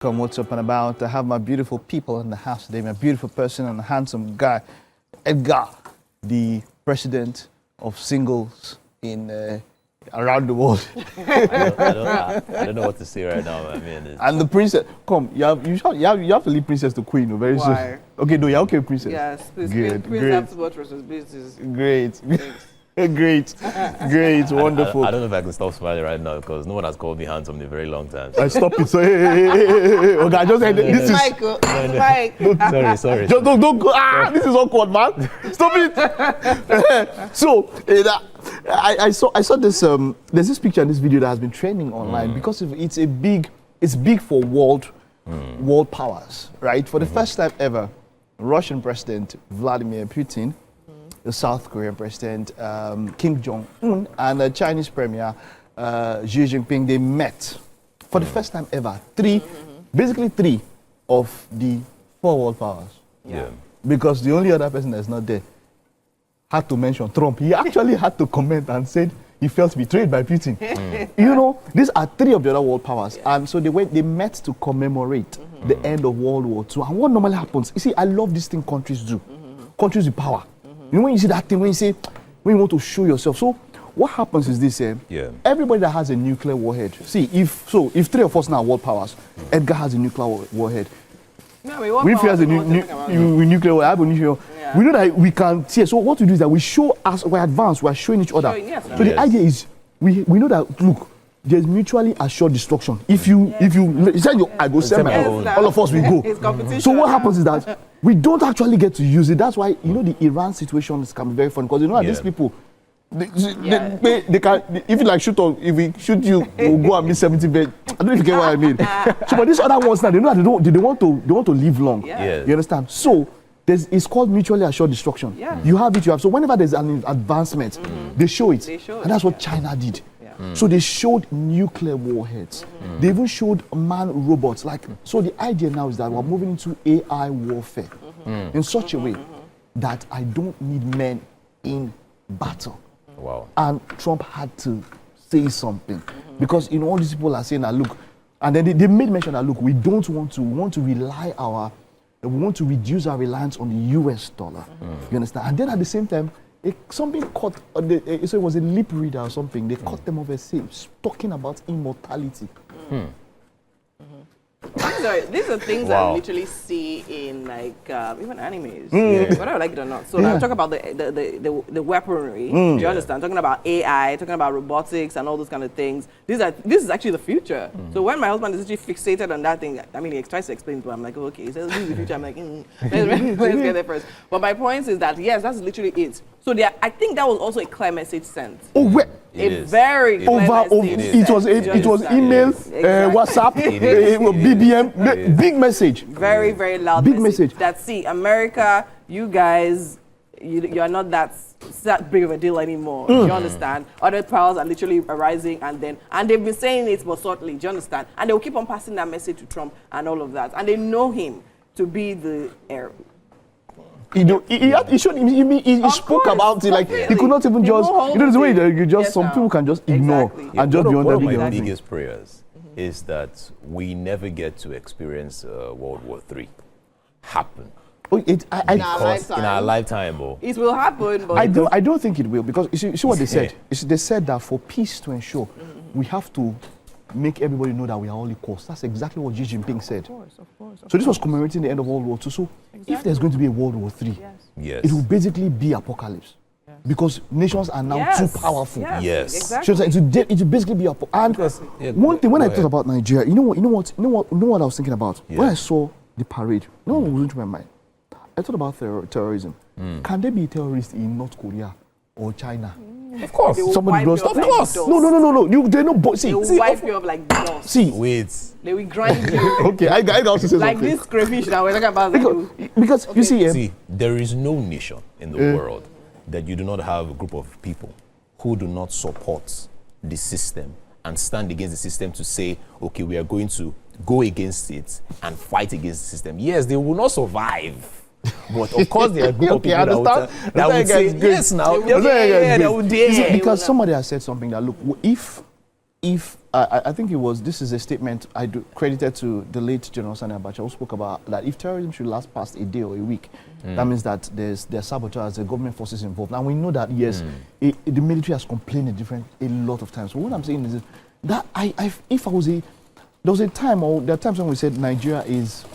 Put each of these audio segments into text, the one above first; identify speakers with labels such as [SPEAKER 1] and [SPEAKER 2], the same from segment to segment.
[SPEAKER 1] Come, what's up and about? I have my beautiful people in the house today, my beautiful person and a handsome guy, Edgar, the president of singles in around the world.
[SPEAKER 2] I don't know what to say right now. I mean,
[SPEAKER 1] and the princess. Come, you have to leave princess to queen very
[SPEAKER 3] Why?
[SPEAKER 1] soon. Okay, no, you're okay, princess.
[SPEAKER 3] Yes, please.
[SPEAKER 1] Good,
[SPEAKER 3] Please
[SPEAKER 1] great.
[SPEAKER 3] have to watch responsibilities.
[SPEAKER 1] Great. Great, wonderful.
[SPEAKER 2] I don't know if I can stop smiling right now because no one has called me handsome in a very long time.
[SPEAKER 1] I stop it. So hey. Okay, I just said this is.
[SPEAKER 3] Michael, Mike.
[SPEAKER 2] Sorry.
[SPEAKER 1] Just don't go. This is awkward, man. Stop it. So I saw this. There's this picture and this video that has been trending online because it's big for world powers, right? For the first time ever, Russian President Vladimir Putin, the South Korean President Kim Jong-un, and the Chinese Premier Xi Jinping, they met for the first time ever. Basically three of the four world powers.
[SPEAKER 2] Yeah.
[SPEAKER 1] Because the only other person that's not there had to mention Trump. He actually had to comment and said he felt betrayed by Putin. You know, these are three of the other world powers. And so they met to commemorate the end of World War II. And what normally happens, you see, I love this thing countries do. Countries with power. You know, when you see that thing, when you want to show yourself. So what happens is this, everybody that has a nuclear warhead, see, if three of us now are world powers, Edgar has a nuclear warhead.
[SPEAKER 3] No,
[SPEAKER 1] We has a nuclear warhead, we know that we can see. So what we do is that we show, as we advance, we are showing each other. So the idea is, we know that, look, there's mutually assured destruction. If you send your, I go send my own. All of us will go. So what happens is that we don't actually get to use it. That's why, you know, the Iran situation can be very fun because you know that these people, they can, if you like shoot or if we shoot you, we'll go and miss 70 bed. I don't know if you get what I mean. So but these other ones now, they know that they want to live long.
[SPEAKER 2] Yeah.
[SPEAKER 1] You understand? So it's called mutually assured destruction. You have it, you have. So whenever there's an advancement, they show it. And that's what China did. So they showed nuclear warheads. They even showed man robots. So the idea now is that we're moving into AI warfare in such a way that I don't need men in battle.
[SPEAKER 2] Wow.
[SPEAKER 1] And Trump had to say something because all these people are saying that look, and then they made mention that look, we want to reduce our reliance on the US dollar. You understand? And then at the same time, something caught, so it was a lip reader or something, they caught them off a same, talking about immortality.
[SPEAKER 3] These are things that I literally see in even animes, whether I like it or not. So now talk about the weaponry. Do you understand? Talking about AI, talking about robotics and all those kind of things. This is actually the future. So when my husband is actually fixated on that thing, I mean, he tries to explain to him. I'm like, okay, he says this is the future. I'm like, let's get there first. But my point is that yes, that's literally it. So I think that was also a clear message sent.
[SPEAKER 1] Oh, where?
[SPEAKER 3] Very clear message.
[SPEAKER 1] It was email, WhatsApp, BBM, big message.
[SPEAKER 3] Very, very loud
[SPEAKER 1] big message.
[SPEAKER 3] That see, America, you guys, you are not that big of a deal anymore. Do you understand? Other powers are literally arising, and they've been saying it, but subtly. Do you understand? And they will keep on passing that message to Trump and all of that, and they know him to be the heir. He spoke about it he could not even just, the way that you just, some people can just ignore and just be on
[SPEAKER 2] one of my biggest prayers is that we never get to experience World War III happen.
[SPEAKER 3] In
[SPEAKER 2] our lifetime.
[SPEAKER 3] It will happen, but
[SPEAKER 1] I don't think it will, because you see what they said? They said that for peace to ensure, we have to make everybody know that we are all equals. That's exactly what Xi Jinping said.
[SPEAKER 3] Of course.
[SPEAKER 1] So this was commemorating the end of World War II. So if there's going to be a World War III, it will basically be apocalypse. Because nations are now too powerful.
[SPEAKER 2] Yes.
[SPEAKER 1] Exactly. So it will basically be apocalypse. And one thing, when I thought about Nigeria, you know what I was thinking about? When I saw the parade, you know what was into my mind? I thought about terrorism. Can there be terrorists in North Korea or China?
[SPEAKER 2] Of course.
[SPEAKER 1] Somebody goes, of course. No. They know.
[SPEAKER 3] They will wipe you up like dust.
[SPEAKER 1] See.
[SPEAKER 2] Wait.
[SPEAKER 3] They will grind you.
[SPEAKER 1] Okay, I got to say
[SPEAKER 3] like
[SPEAKER 1] something.
[SPEAKER 3] This crayfish that we're talking about.
[SPEAKER 1] Because you
[SPEAKER 2] see, there is no nation in the world that you do not have a group of people who do not support the system and stand against the system to say, okay, we are going to go against it and fight against the system. Yes, they will not survive. But of course, there are group of people that would say, yes, now, they would dare.
[SPEAKER 1] Because somebody has said something that, look, if if I think this is a statement I do credited to the late General Sani Abacha, who spoke about that if terrorism should last past a day or a week, that means that there's saboteurs, the government forces involved. And we know that, yes, the military has complained a lot of times. So what I'm saying is that there was a time, or there are times when we said Nigeria is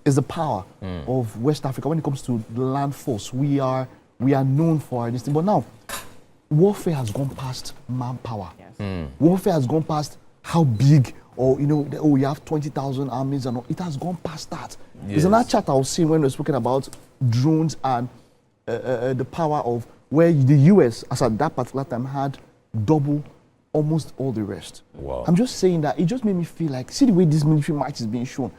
[SPEAKER 1] the power of West Africa when it comes to the land force. We are known for this thing. But now, warfare has gone past manpower. Yes. Warfare has gone past how big, or we have 20,000 armies and all. It has gone past that. Yes. There's another chart I was seeing when we were speaking about drones and the power of where the US, as at that particular time, had double almost all the rest.
[SPEAKER 2] Wow.
[SPEAKER 1] I'm just saying that it just made me feel like, see the way this military might is being shown.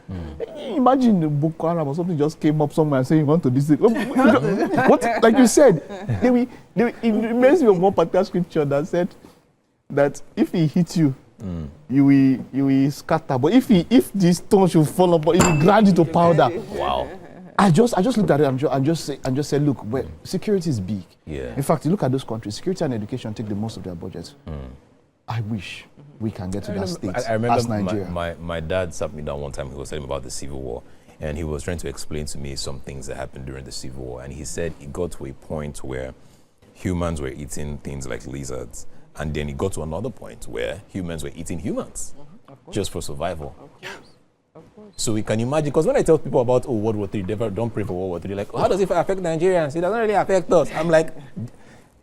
[SPEAKER 1] Imagine the Boko Haram or something just came up somewhere and saying you want to this. What? Like you said, it reminds me of one particular scripture that said that if he hits you, you will scatter. But if the stone should fall upon, he will grind it to powder.
[SPEAKER 2] Wow.
[SPEAKER 1] I just looked at it and just said, look, security is big.
[SPEAKER 2] Yeah.
[SPEAKER 1] In fact, you look at those countries, security and education take the most of their budgets. I wish we can get to that state
[SPEAKER 2] I remember
[SPEAKER 1] as Nigeria.
[SPEAKER 2] My dad sat me down one time. He was telling me about the Civil War, and he was trying to explain to me some things that happened during the Civil War. And he said it got to a point where humans were eating things like lizards, and then it got to another point where humans were eating humans just for survival.
[SPEAKER 3] Of course.
[SPEAKER 2] So we can imagine, because when I tell people about World War III, they don't pray for World War III, like, how does it affect Nigerians? It doesn't really affect us. I'm like,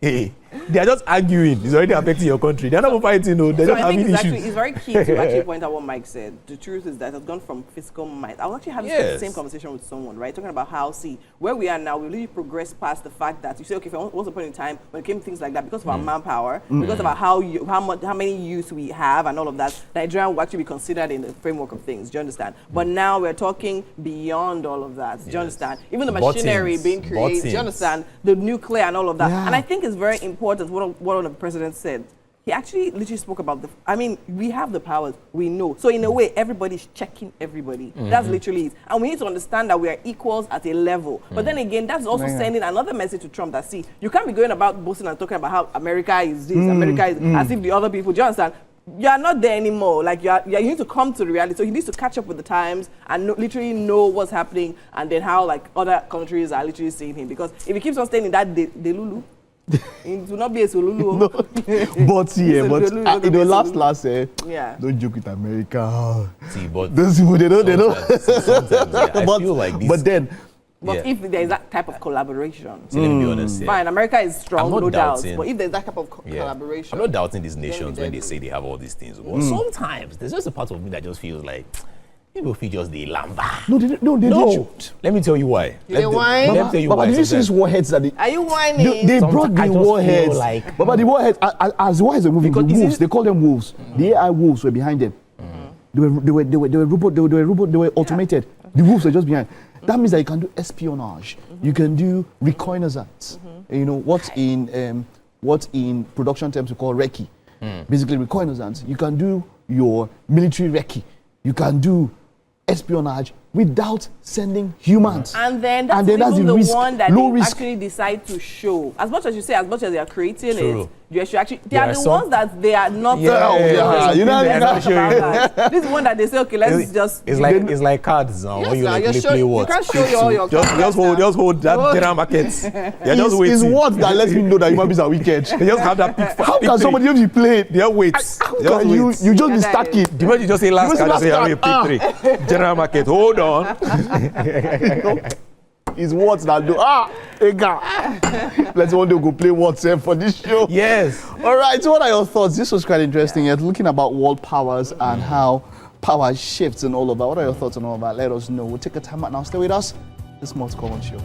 [SPEAKER 2] hey, they are just arguing. It's already affecting your country. They're not fighting, no. They're just having issues.
[SPEAKER 3] It's very key to actually point out what Mike said. The truth is that it's gone from physical might. I was actually having the same conversation with someone, right? Talking about how, where we are now, we really progressed past the fact that you say, okay, once upon a time, when it came to things like that, because of our manpower, because of how many youth we have and all of that, Nigeria will actually be considered in the framework of things. Do you understand? But now we're talking beyond all of that. Do you understand? Even the machinery being created. Do you understand? The nuclear and all of that. Yeah. And I think it's very important what one of the presidents said. He actually literally spoke about we have the powers, we know. So in a way, everybody's checking everybody. That's literally it. And we need to understand that we are equals at a level. But then again, that's also sending another message to Trump that, you can't be going about boasting and talking about how America is this, America is as if the other people, do you understand? You are not there anymore. Like you need to come to the reality. So he needs to catch up with the times and literally know what's happening, and then how other countries are literally seeing him. Because if he keeps on staying in that Delulu, it will not be a Solulu.
[SPEAKER 1] No. But last don't joke with America.
[SPEAKER 2] See, but
[SPEAKER 1] those people they don't.
[SPEAKER 2] Sometimes, I feel like this.
[SPEAKER 3] But if there's that type of collaboration,
[SPEAKER 2] let me be honest.
[SPEAKER 3] Fine, America is strong, no doubt.
[SPEAKER 2] doubting.
[SPEAKER 3] But if there's that type of collaboration,
[SPEAKER 2] I'm not doubting these nations when they say they have all these things. But sometimes there's just a part of me that just feels like people feel just the lamba.
[SPEAKER 1] No, they don't.
[SPEAKER 2] Let me tell you why.
[SPEAKER 3] They whine?
[SPEAKER 2] Let me tell you why.
[SPEAKER 1] But did you see these warheads that
[SPEAKER 3] are you whining?
[SPEAKER 1] They brought the warheads. But the warheads, as the warheads are moving, the wolves, they call them wolves. The AI wolves were behind them. They were automated. The wolves were just behind. That means that you can do espionage. You can do reconnaissance. You know what in production terms we call recce. Basically reconnaissance. You can do your military recce. You can do espionage without sending humans.
[SPEAKER 3] And then that's the risk, one that they actually decide to show. As much as you say, as much as they are creating it, you should actually, they are the ones that they are not.
[SPEAKER 1] You know,
[SPEAKER 3] this is one that they say, okay, let's just.
[SPEAKER 2] It's like cards now. When you play what?
[SPEAKER 3] You can't show all your
[SPEAKER 2] cards. Just hold that general market. You're just waiting.
[SPEAKER 1] It's what that lets me know that human beings are wicked.
[SPEAKER 2] They just have that pick.
[SPEAKER 1] How can somebody else be playing?
[SPEAKER 2] They wait.
[SPEAKER 1] You just be stacking.
[SPEAKER 2] The moment you just say last card, just say I'm a pick 3. General market. Hold on.
[SPEAKER 1] It's words that do. Let's one day go play WhatsApp for this show.
[SPEAKER 2] Yes.
[SPEAKER 1] All right. So, what are your thoughts? This was quite interesting. You're looking about world powers and how power shifts and all of that. What are your thoughts on all of that? Let us know. We'll take a time out now. Stay with us. This is More to Come on Show.